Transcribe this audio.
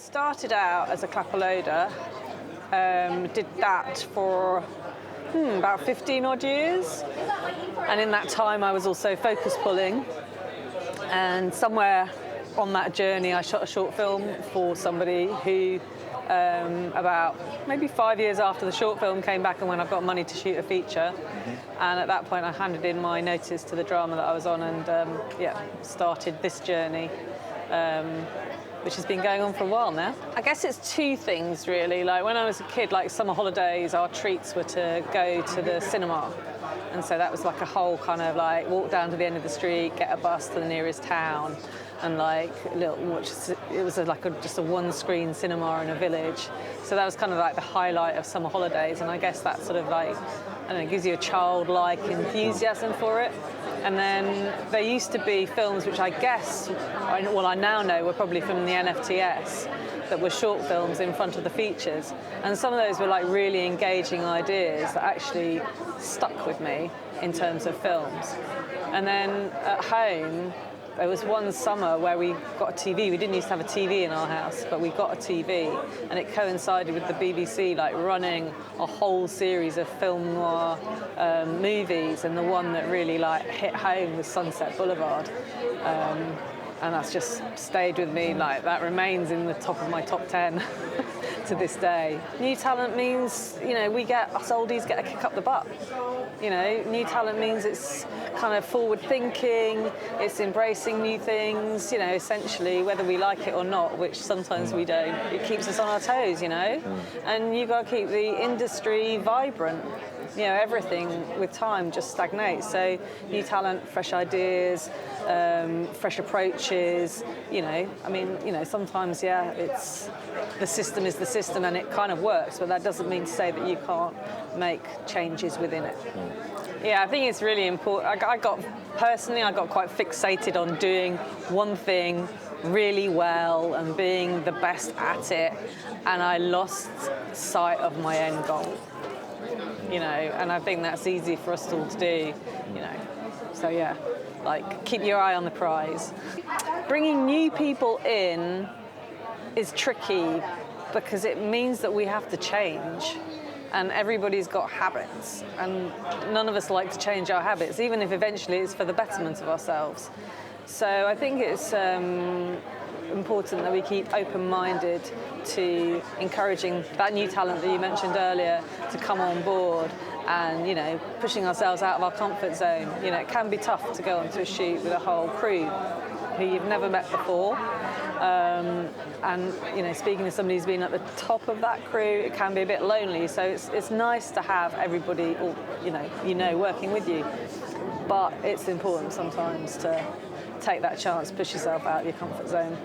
started out as a clapper loader, did that for about 15 odd years, and in that time I was also focus pulling, and somewhere on that journey I shot a short film for somebody who about maybe 5 years after the short film came back and when I got money to shoot a feature, and at that point I handed in my notice to the drama that I was on, and started this journey, which has been going on for a while now. I guess it's two things really. Like when I was a kid, like summer holidays, our treats were to go to the cinema. And so that was like a whole kind of like walk down to the end of the street, get a bus to the nearest town, and like it was just a one-screen cinema in a village. So that was kind of like the highlight of summer holidays. And I guess that sort of like, I don't know, gives you a childlike enthusiasm for it. And then there used to be films which I guess, I now know were probably from the NFTS, that were short films in front of the features. And some of those were like really engaging ideas that actually stuck with me in terms of films. And then at home, there was one summer where we got a TV. We didn't used to have a TV in our house, but we got a TV, and it coincided with the BBC like running a whole series of film noir movies, and the one that really like hit home was Sunset Boulevard. And that's just stayed with me. Like that remains in the top of my top 10 to this day. New talent means, us oldies get a kick up the butt. New talent means it's kind of forward thinking, it's embracing new things, essentially, whether we like it or not, which sometimes we don't. It keeps us on our toes, and you've got to keep the industry vibrant. Everything with time just stagnates. So new talent, fresh ideas, fresh approaches, sometimes, it's the system is the system and it kind of works, but that doesn't mean to say that you can't make changes within it. Yeah, I think it's really important. I got quite fixated on doing one thing really well and being the best at it, and I lost sight of my end goal. And I think that's easy for us all to do, So yeah, like keep your eye on the prize. Bringing new people in is tricky because it means that we have to change, and everybody's got habits, and none of us like to change our habits, even if eventually it's for the betterment of ourselves. So I think it's important that we keep open-minded to encouraging that new talent that you mentioned earlier to come on board, and pushing ourselves out of our comfort zone. It can be tough to go onto a shoot with a whole crew who you've never met before, and speaking to somebody who's been at the top of that crew, it can be a bit lonely. So it's nice to have everybody working with you, but it's important sometimes to take that chance, push yourself out of your comfort zone.